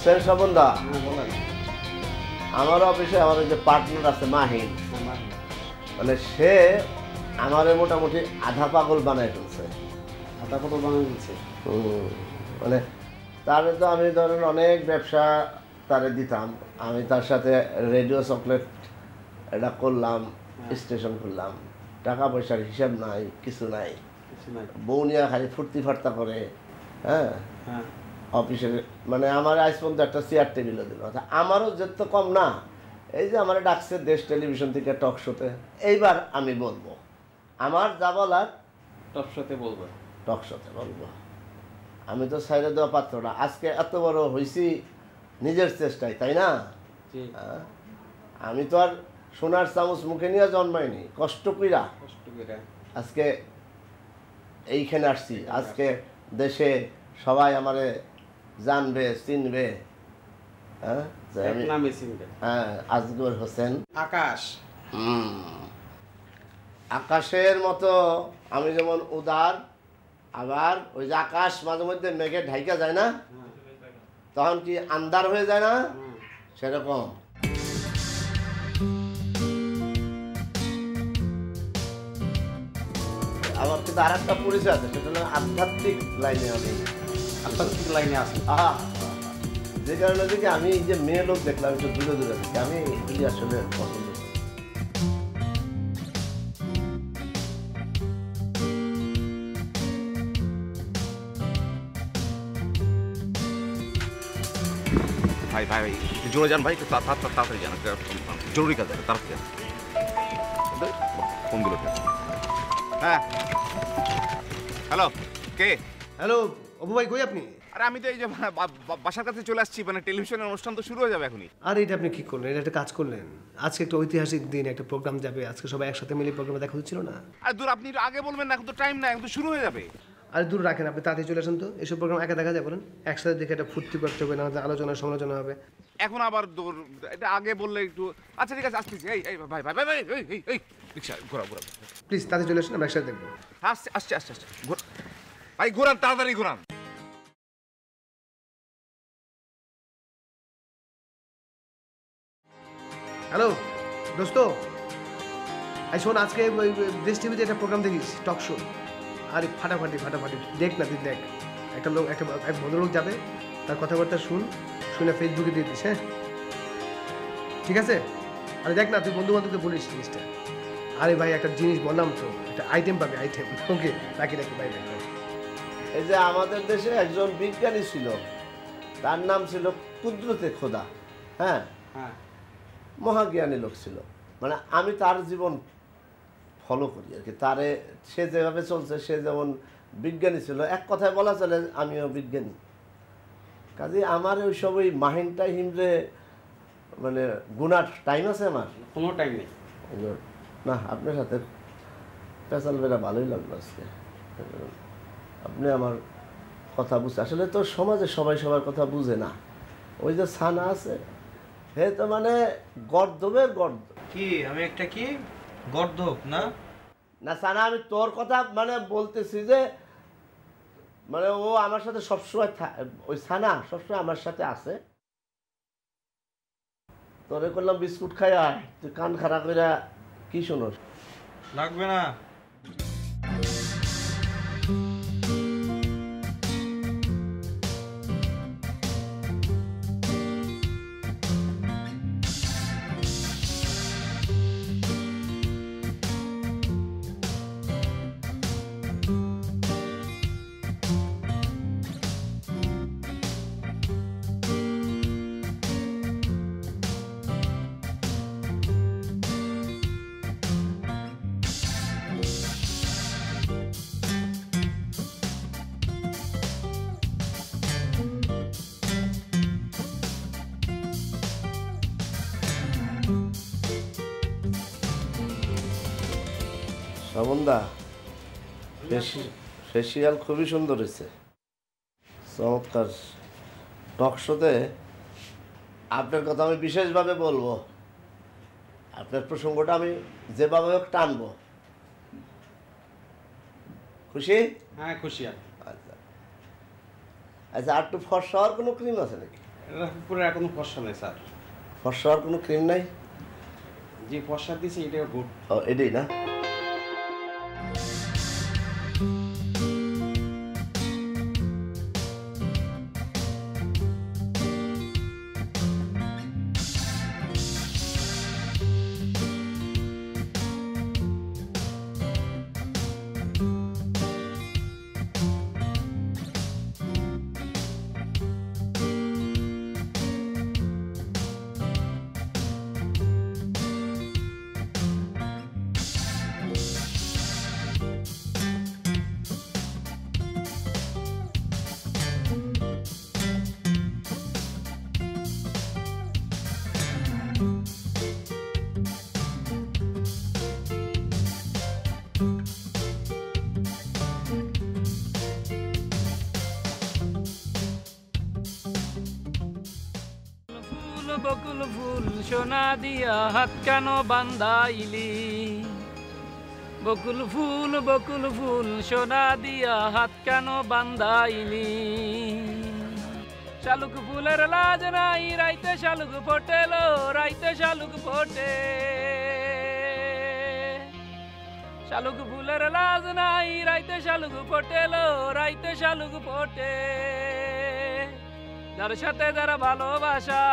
বুঝছেন স্বপনদা? আমার অফিসে আমার যে পার্টনার আছে মাহিন, মানে সে আমারে মোটামুটি আধা পাগল বানায় ফেলছে। আধা পাগল বানায় ফেলছে? মানে তারে তো আমি ধরেন অনেক ব্যবসা তারে দিতাম, আমি তার সাথে রেডিও চকলেট এটা করলাম, স্টেশন করলাম, টাকা পয়সার হিসাব নাই, কিছু নাই, বউ নিয়ে খালি ফুর্তি ফার্তা করে। হ্যাঁ, অফিসের মানে আমার আজ পর্যন্ত একটা চেয়ার টেবিলও দিল। আমারও যেতে কম না, এই যে আমার ডাকছে দেশ টেলিভিশন থেকে টক শোতে, এইবার আমি বলবো আমার যা বলার টক শোতে বলবো, টক শোতে বলবো। আমি তো সাইডে দেওয়া পাত্র না, আজকে এত বড় হয়েছি নিজের চেষ্টায়, তাই না? আমি তো আর সোনার চামচ মুখে নিয়ে জন্মাইনি, কষ্ট কইরা আজকে এইখানে আসছি। আজকে দেশে সবাই আমারে জানবে, চিনবে। হ্যাঁ, আজগর হোসেন আকাশ। আকাশের মতো আমি যেমন উদার, আবার ওই যে আকাশ মাঝে মধ্যে মেঘে ঢাইকা যায় না, তখন কি আন্ধার হয়ে যায় না, সেরকম। আমার কিন্তু আর একটা পরিচয় আছে, সেটা হলো আধ্যাত্মিক লাইনে। আমি আধ্যাত্মিক লাইনে আছি। যে কারণে দেখি আমি এই যে মেয়ে লোক দেখলাম একটু দূরে দূরে থেকে, আমি এগুলি আসলে পছন্দ করি। ভাই ভাই ভাই জোরে যান ভাই, তাড়াতাড়ি যান, জরুরি কাজ আছে, তাড়াতাড়ি যান। ফোন দিল। হ্যাঁ, হ্যালো, কে? হ্যালো অপু ভাই, কই আপনি? আরে আমি তো এই যে বাসার কাছে চলে আসছি, মানে টেলিভিশনের অনুষ্ঠান তো শুরু হয়ে যাবে এখনই। আর এটা আপনি কি করলেন? এটা একটা কাজ করলেন। আজকে একটা ঐতিহাসিক দিন, একটা প্রোগ্রাম যাবে, আজকে সবাই একসাথে মিলে প্রোগ্রামে দেখা হচ্ছিল না? আর দূর, আপনি আগে বলবেন না, এখন তো টাইম না, এখন তো শুরু হয়ে যাবে। আর দূর রাখেন, আপনি তাড়াতাড়ি চলে আসেন তো। এসব প্রোগ্রাম একা দেখা যাবে না, একসাথে দেখে একটা ফুর্তি করতে হবে, না আলোচনা সমালোচনা হবে। এখন আবার দূর, এটা আগে বললে একটু। আচ্ছা ঠিক আছে, আসতেছি। এই ভাই ভাই ভাই ভাই, এই রিক্সা ঘোরা ঘোরা, প্লিজ তাড়াতাড়ি চলে আসেন, আমরা একসাথে দেখবো। আসছে আসছে আসছে আসছে, ভাই ঘোরান, তাড়াতাড়ি ঘোরান। হ্যালো দোস্ত, এই শোন, আজকে ওই দেশ টিভিতে একটা প্রোগ্রাম দেখিস, টক শো। আরে ফাটাফাটি ফাটাফাটি, দেখ না তুই, দেখ। একটা লোক, এক ভদ্রলোক যাবে, তার কথাবার্তা শুনে ফেসবুকে দিয়ে দিস। হ্যাঁ ঠিক আছে, আরে দেখ না, তুই বন্ধু বান্ধবকে বলিস জিনিসটা। আরে ভাই একটা জিনিস বললাম তো, একটা আইটেম পাবে, আইটেম। ওকে, রাখি ভাই ভাই। এই যে আমাদের দেশে একজন বিজ্ঞানী ছিল, তার নাম ছিল কুদরতে খোদা। হ্যাঁ, মহাজ্ঞানী লোক ছিল। মানে আমি তার জীবন ফলো করি আর কি, তারে সে যেভাবে চলছে, সে যেমন বিজ্ঞানী ছিল, এক কথায় বলা চলে আমিও বিজ্ঞানী। কাজে আমার ওই সব ওই মাহিনটাই হিমরে মানে গুনার টাইম আছে আমার? কোনো টাইম নেই না। আপনার সাথে পেঁচাল বেড়া ভালোই লাগলো আজকে। আপনি আমার কথা বুঝছে। আসলে তো সমাজে সবাই সবার কথা বুঝে না। ওই যে ছানা আছে, হে তো মানে গর্দবের গর্দ। কি আমি একটা কি গর্দব না? না ছানা, আমি তোর কথা মানে বলতেছি যে মানে ও আমার সাথে সবসময়, ওই ছানা সবসময় আমার সাথে আছে। তোরে করলাম বিস্কুট খাই, আয় তুই কান খারাপ করে কি শোনোস? লাগবে না। শ্রাবণদা, ফেসিয়াল খুবই সুন্দর হয়েছে, চমৎকার। টক শোতে আপনার কথা আমি বিশেষভাবে বলবো, আপনার প্রসঙ্গটা আমি যেভাবে হোক টানবো। খুশি? হ্যাঁ খুশি। আচ্ছা আচ্ছা, আর একটু ফর্সা হওয়ার কোনো ক্রিম আছে নাকি? এটা পুরো কোনো ফর্সা নেই স্যার। ফর্সার কোনো ক্রিম নাই? যে ফর্সা দিয়েছে এটা গুড। ও এটাই না? বকুল ফুল সোনা দিয়া হাত কেন বান্ধাইলি, বকুল ফুল সোনা দিয়া হাত কেন বান্ধাইলি। শালুক ফুলের লাজ নাই রাইতে শালুক ফোটেলো, রাইতে শালুক ফোটে। শালুক ফুলের লাজ নাই রাইতে শালুক ফোটেলো, রাইতে শালুক ফোটে। যার সাথে যারা ভালোবাসা,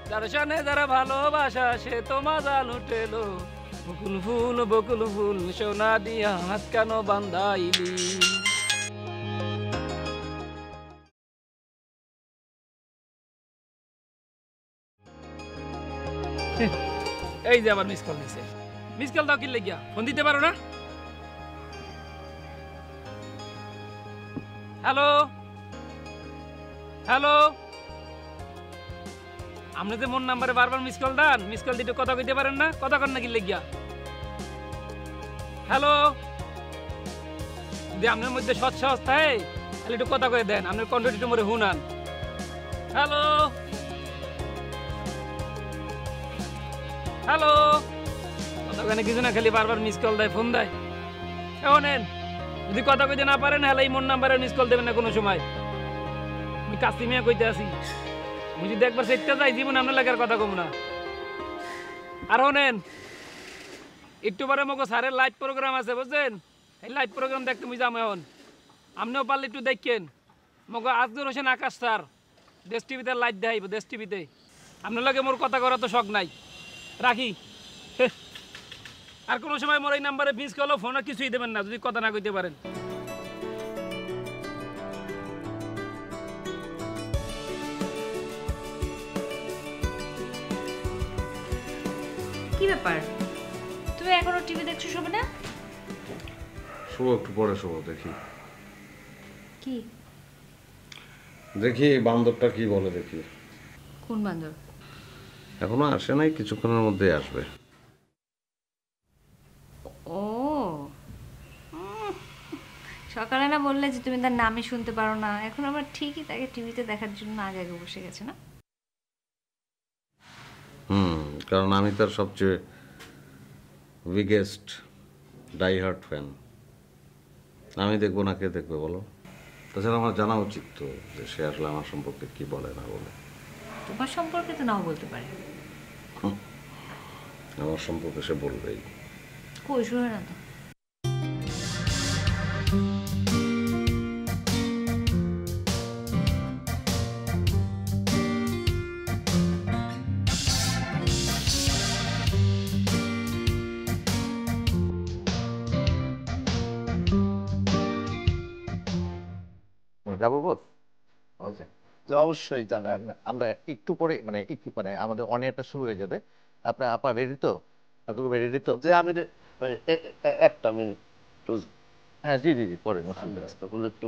যার সাথে যারা ভালোবাসা সে তো মাজা লুটেলো। বকুল ফুল সোনা দিয়া হাত কেন বান্ধাইলি। এই যে আবার মিস কল দিছে। মিস কল দাও কি লাগিয়া, ফোন দিতে পারো না? হ্যালো হ্যালো, আপনি যে মন নাম্বারে বারবার মিস কল দেন, মিস কল দিতে কথা কইতে পারেন না? কথা কন নাকি লেগিয়া? হ্যালো, যদি আপনার মধ্যে সৎ সাহস থাকে তাহলে একটু কথা কয়ে দেন, আপনার কণ্ঠ একটু মরে হুনান। হ্যালো হ্যালো, কথা কেন কিছু না, খালি বারবার মিস কল দেয়, ফোন দেয়। শোনেন, যদি কথা কইতে না পারেন হ্যালো এই মন নাম্বারে মিস কল দেবেন না কোনো সময়। আমি কাস্তিমিয়া কইতে আছি, আমি যদি একবার সেটটা যাই জীবন আপনার লাগার কথা কম না। আর শোনেন, একটু পরে মগো স্যারের লাইভ প্রোগ্রাম আছে বুঝছেন, এই লাইভ প্রোগ্রাম দেখতে মুই যাম এখন। আপনিও পারলে একটু দেখেন, মগো আজগর হোসেন আকাশ স্যার দেশ টিভিতে লাইভ দেখাইব, দেশ টিভিতে। আপনার লাগে মোর কথা করার তো শখ নাই, রাখি। আর কোনো সময় মোর এই নাম্বারে মিস করলেও ফোন আর কিছুই দেবেন না যদি কথা না কইতে পারেন। কি ব্যাপার, তুমি এখনো টিভি দেখছো? শোবে না? শুভ একটু পরে শুভ, দেখি কি দেখি বান্দরটা কি বলে দেখি। কোন বান্দর? এখনো আসে নাই, কিছুক্ষণের মধ্যে আসবে। ও সকালে না বললে যে তুমি তার নামই শুনতে পারো না, এখন আবার ঠিকই তাকে টিভিতে দেখার জন্য আগে আগে বসে গেছে না? কারণ আমি তার সবচেয়ে বিগেস্ট ডাইহার্ট ফ্যান। আমি দেখবো না কে দেখবে বলো? তাছাড়া আমার জানা উচিত তো যে সে আসলে আমার সম্পর্কে কি বলে না বলে। তোমার সম্পর্কে তো নাও বলতে পারে। আমার সম্পর্কে সে বলবেই। কই শুনে না তো। যাবো বোধ। অবশ্যই জানা। আমরা একটু পরে মানে একটু পরে আমাদের অনেকটা শুরু হয়ে যাবে। আপনার রেডি তো? আপনাকে রেডি তো? যে আমি একটা মিনিট, হ্যাঁ জি জি জি পরে একটু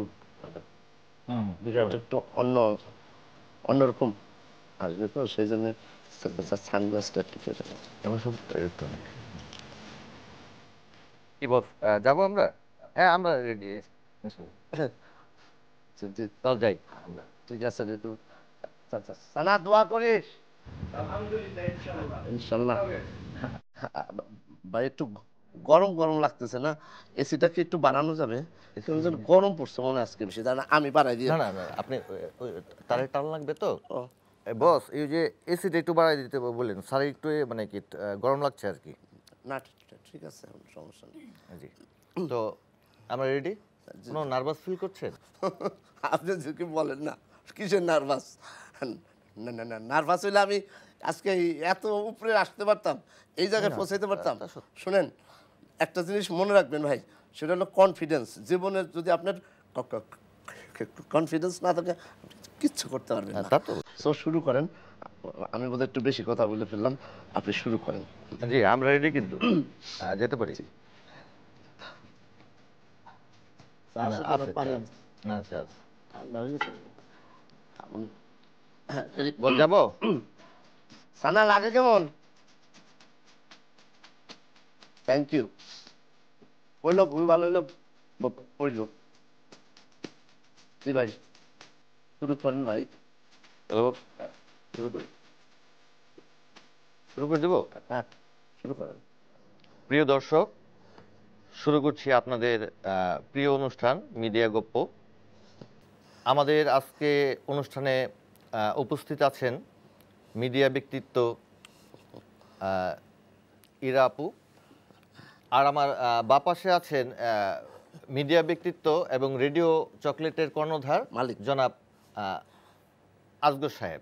একটু অন্যরকম আসবে তো, সেই জন্য সানগ্লাসটা টিপে দেবো। আমার সব কি বল, যাবো আমরা? হ্যাঁ আমরা রেডি। চল যাই। ঠিক আছে রে, তুই সানা দোয়া করিস। ইনশাল্লাহ। ভাই একটু গরম গরম লাগতেছে না, এসিটা কি একটু বাড়ানো যাবে? তুমি যেন গরম পড়ছে মনে হয় আজকে বেশি, জানা আমি বাড়াই দিই। না না না, আপনি তারে টান লাগবে তো ও, বস, এই যে এসিটা একটু বাড়াই দিতে বললেন স্যার, একটু মানে কি গরম লাগছে আর কি। না ঠিক আছে, সমস্যা নেই। জি, তো আমরা রেডি? কোনো নার্ভাস ফিল করছেন? আপনি যদি বলেন না কিসের নার্ভাস, না না না, নার্ভাস হইলে আমি আজকে এত উপরে আসতে পারতাম, এই জায়গায় পৌঁছাইতে পারতাম। শুনেন, একটা জিনিস মনে রাখবেন ভাই, সেটা হলো কনফিডেন্স। জীবনে যদি আপনার কনফিডেন্স না থাকে কিচ্ছু করতে পারবেন না। তা তো। সো শুরু করেন, আমি বোধহয় একটু বেশি কথা বলে ফেললাম, আপনি শুরু করেন। জি আমরা রেডি কিন্তু যেতে পারি। আচ্ছা বল যাবো। সানা লাগে কেমন? Thank you. বললো খুবই ভালো হইলো, পড়লো। জি ভাই, শুরু করেন ভাই। শুরু করে দেবো? হ্যাঁ, শুরু করেন। প্রিয় দর্শক, শুরু করছি আপনাদের প্রিয় অনুষ্ঠান মিডিয়া গপ্প। আমাদের আজকে অনুষ্ঠানে উপস্থিত আছেন মিডিয়া ব্যক্তিত্ব ইরা আপু, আর আমার বাঁ পাশে আছেন মিডিয়া ব্যক্তিত্ব এবং রেডিও চকলেটের কর্ণধার মালিক জনাব আসগর সাহেব।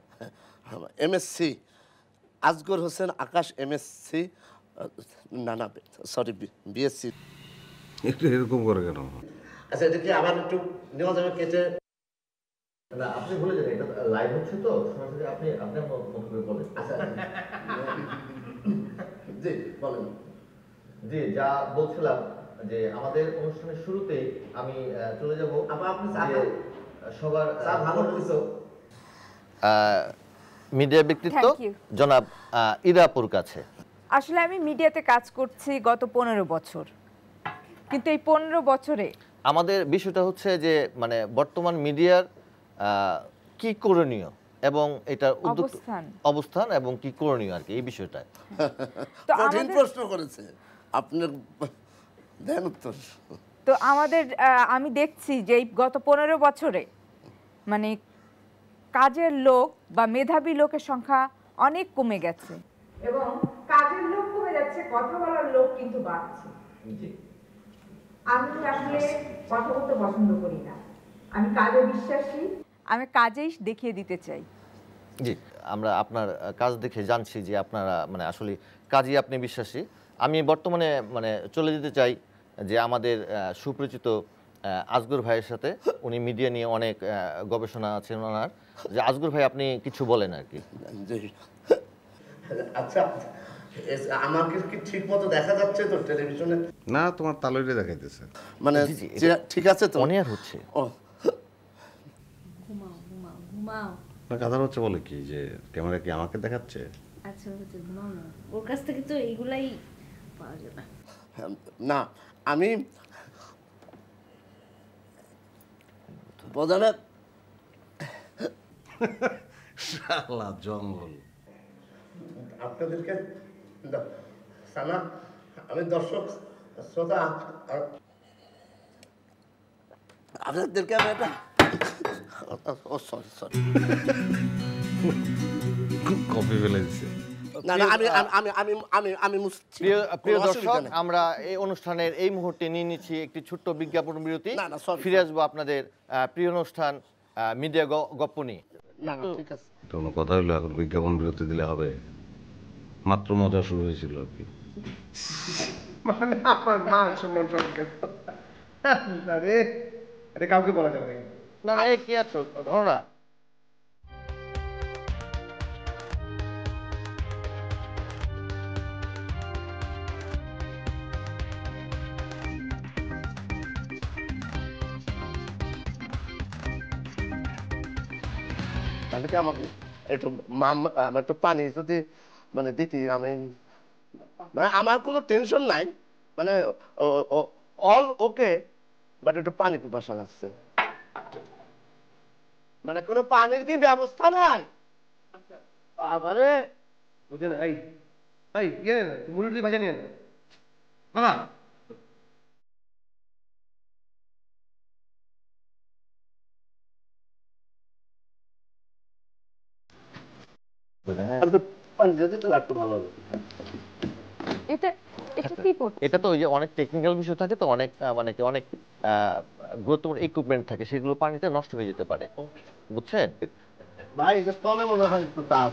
এমএসসি আসগর হোসেন আকাশ, এমএসসি না না সরি বিএসসি। একটু এরকম করে কেন? আচ্ছা, এটা কি আবার একটু নেওয়া যাবে কেটে? না আপনি বলে যান, এটা লাইভ হচ্ছে তো, সরাসরি আপনি আপনার মতো করে বলেন। আচ্ছা জি বলেন। জি, যা বলছিলাম যে আমাদের অনুষ্ঠানের শুরুতেই আমি চলে যাব সবার ভালো মিডিয়া ব্যক্তিত্ব জনাব ইরাপুর কাছে। আসলে আমি মিডিয়াতে কাজ করছি গত 15 বছর, কিন্তু এই 15 বছরে আমাদের বিষয়টা হচ্ছে যে মানে বর্তমান মিডিয়ার কি করণীয় এবং এটার অবস্থান এবং কি করণীয় আর কি, এই বিষয়টা। তো কঠিন প্রশ্ন করেছে আপনার, দেন উত্তর। তো আমাদের আমি দেখছি যে এই গত 15 বছরে মানে কাজের লোক বা মেধাবী লোকের সংখ্যা অনেক কমে গেছে, এবং কাজের লোক কমে যাচ্ছে, কথা বলার লোক কিন্তু বাড়ছে। আমি আসলে কথা বলতে পছন্দ করি না, আমি কাজে বিশ্বাসী, আমি কাজেই দেখিয়ে দিতে চাই। জি, আমরা আপনার কাজ দেখে জানছি যে আপনারা মানে আসলে কাজই আপনি বিশ্বাসী। আমি বর্তমানে মানে চলে যেতে চাই যে আমাদের সুপরিচিত আসগর ভাইয়ের সাথে, উনি মিডিয়া নিয়ে অনেক গবেষণা আছে ওনার, যে আসগর ভাই আপনি কিছু বলেন আর কি। আচ্ছা, আমাকে কি ঠিক মতো দেখা যাচ্ছে তো টেলিভিশনে? না, তোমার তালুইটা দেখাইতেছে, মানে ঠিক আছে তো, অনিয়ার হচ্ছে। ও ঘুমাও ঘুমাও ঘুমাও। না কথা হচ্ছে বলে কি যে ক্যামেরা কি আমাকে দেখাচ্ছে? আচ্ছা হচ্ছে ঘুমাও না, ওর কাছ থেকে তো এইগুলাই পাওয়া যাবে না। আমি প্রধানে শালা জঙ্গল। আপনাদেরকে সানা, আমি দর্শক শ্রোতা আপনাদেরকে আমি একটা সরি কপি ফেলে দিছে। না না, আমি আমি আমি আমি আমি প্রিয় দর্শক, আমরা এই অনুষ্ঠানের এই মুহূর্তে নিয়ে নিচ্ছি একটি ছোট্ট বিজ্ঞাপন বিরতি। ফিরে আসবো আপনাদের প্রিয় অনুষ্ঠান মিডিয়া গপ্প নিয়ে। না না ঠিক আছে, কোনো কথা হলো এখন বিজ্ঞাপন বিরতি দিলে হবে? মাত্র মজা শুরু হয়েছিল আর কি। মানে আমার মা সম্মান আরে এটা কাউকে বলা যাবে না। না এই কি আর ধরো না। তাহলে কি আমাকে একটু একটু পানি যদি মানে দিতি, আমি মানে আমার কোনো টেনশন নাই, মানে অল ওকে, বাট একটু পানি পিপাসা লাগছে, মানে কোনো পানির কি ব্যবস্থা নাই? আবারে বুঝলেন, এই এই ইয়ে মুরগি ভাজা নিয়ে না, মামা এটা এটা কি করছে? এটা তো ওই যে অনেক টেকনিক্যাল বিষয় থাকে তো, অনেক মানে কি অনেক গুরুত্বপূর্ণ ইকুইপমেন্ট থাকে, সেগুলো পানিতে নষ্ট হয়ে যেতে পারে, বুঝছেন? ভাই এটা তলে মনে হয় একটু তাপ।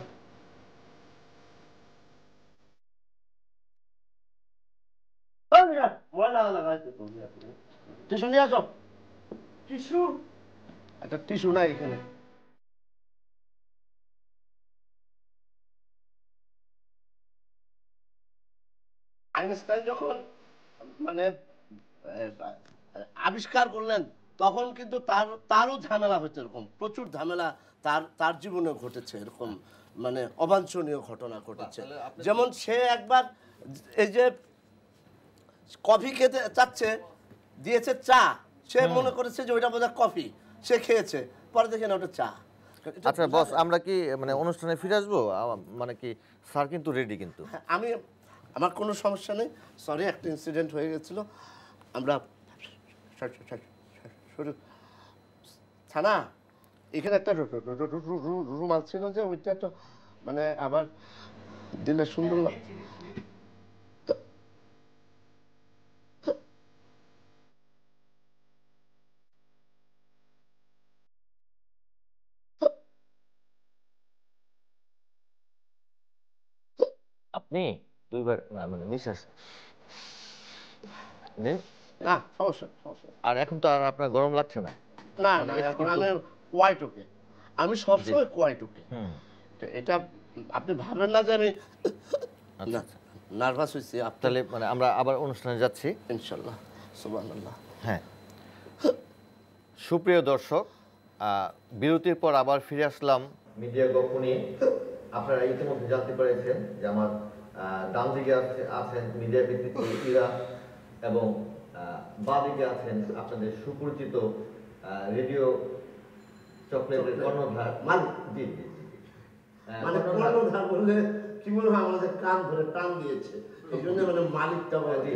টিস্যু নিয়ে আসো। টিস্যু? একটা টিস্যু নাই এখানে। আইনস্টাইন যখন মানে আবিষ্কার করলেন তখন কিন্তু তারও ঝামেলা হচ্ছে, এরকম প্রচুর ঝামেলা তার জীবনে ঘটেছে, এরকম মানে অবাঞ্ছনীয় ঘটনা ঘটেছে। যেমন সে একবার এই যে কফি খেতে চাচ্ছে, দিয়েছে চা, সে মনে করেছে যে ওইটা বোধহয় কফি, সে খেয়েছে, পরে দেখে না ওটা চা। আচ্ছা বস, আমরা কি মানে অনুষ্ঠানে ফিরে আসবো? মানে কি স্যার কিন্তু রেডি কিন্তু। আমার কোনো সমস্যা নেই, সরি একটা ইনসিডেন্ট হয়ে গেছিল। আমরা থানা এখানে একটা রুমাল ছিল যে ওইটা একটা মানে আবার দিলে সুন্দর আপনি দুইবার মানে নিঃশ্বাস নিন। না সমস্যা আর এখন তো আর আপনার গরম লাগছে না? না না, এখন আমি কোয়াইট ওকে, আমি সবসময় কোয়াইট ওকে। এটা আপনি ভাবেন না যে আমি নার্ভাস হয়েছি। তাহলে মানে আমরা আবার অনুষ্ঠানে যাচ্ছি ইনশাল্লাহ, সুবহানাল্লাহ। হ্যাঁ, সুপ্রিয় দর্শক, বিরতির পর আবার ফিরে আসলাম মিডিয়া গল্প নিয়ে। আপনারা ইতিমধ্যে জানতে পেরেছেন যে আমার ডান দিকে আছেন মিডিয়া ব্যক্তিত্ব ইরা, এবং বাঁ দিকে আছেন আপনাদের সুপরিচিত রেডিও চকলেটের কর্ণধার মালিক। জি জি মানে কর্ণধার বললে কি মনে হয় আমাদের কান ধরে টান দিয়েছে, এই জন্য মানে মালিকটা বলে।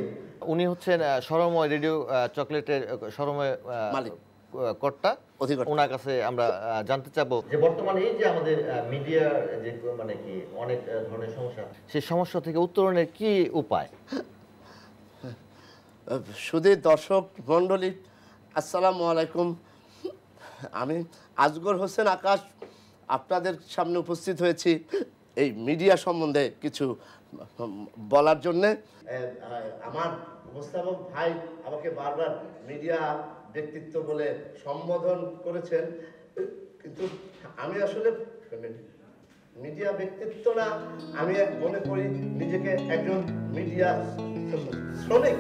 উনি হচ্ছেন সরময় রেডিও চকলেটের সরময় মালিক কর্তা। ওনার কাছে আমরা জানতে চাবো যে বর্তমানে এই যে আমাদের মিডিয়ার যে মানে কি অনেক ধরনের সমস্যা, সেই সমস্যা থেকে উত্তরণের কি উপায়? সুধীর দর্শক মণ্ডলী, আসসালামু আলাইকুম। আমি আসগর হোসেন আকাশ আপনাদের সামনে উপস্থিত হয়েছি এই মিডিয়া সম্বন্ধে কিছু বলার জন্যে। আমার মোস্তাফক ভাই আমাকে বারবার মিডিয়া ব্যক্তিত্ব বলে সম্বোধন করেছেন, কিন্তু আমি আসলে মিডিয়া ব্যক্তিত্ব না, আমি মনে করি নিজেকে একজন মিডিয়া শ্রমিক।